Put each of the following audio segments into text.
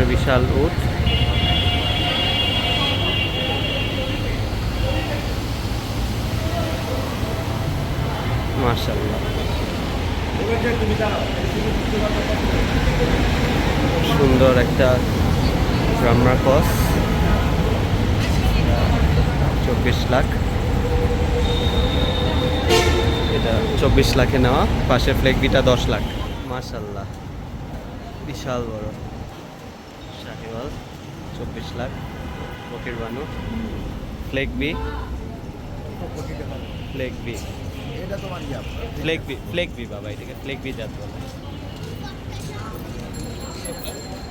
বিশাল উট। মাশাআল্লাহ, সুন্দর একটা ব্রাহ্মা ক্রস, 24 লাখ। এটা 24 লাখে নেওয়া। পাশে ফ্লেগবিটা 10 লাখ। মাশাআল্লাহ, বিশাল বড় শাহিওয়াল, 24 লাখ। ফকির বানু, ফ্লেগবি, ফ্লেগবি, ফ্লেগবি বাবা, এটাকে ফ্লেগবি জাত বলে।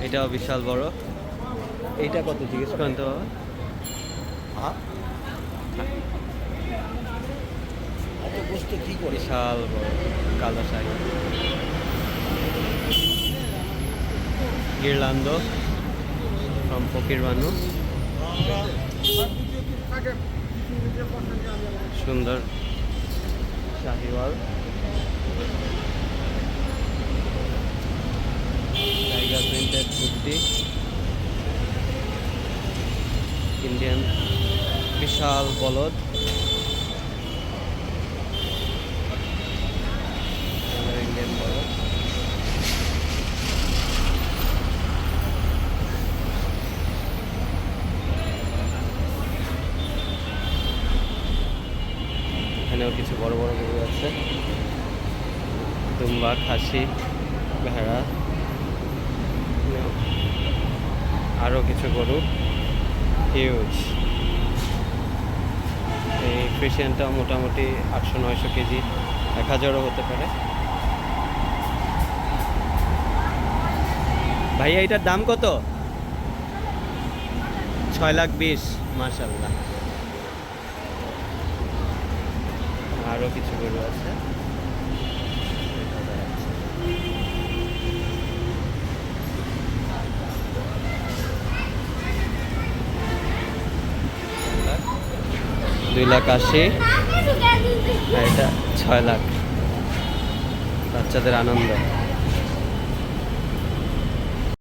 এটাও বিশাল বড়। এইটা কত জিজ্ঞেস করেন তো বাবা? বিশাল বড় কালো শাড়ি। গিরলান্দো ফ্রম ফকির বানু, সুন্দর Sahiwal, tiger printed kurti, Indian বিশাল বলদ, ইন্ডিয়ান বলদ। এখানেও কিছু বড় বড় গরু আছে, দুম্বা, খাসি, ভেড়া, আরও কিছু গরু হিউজ। এই ফ্রিশিয়ানটা মোটামুটি 800-900 কেজি, 1000ও হতে পারে। ভাইয়া এটার দাম কত? 6,20,000। মাশাআল্লাহ, আরও কিছু গরু আছে। $2,80,000, আর এটা 6 লাখ। বাচ্চাদের আনন্দ।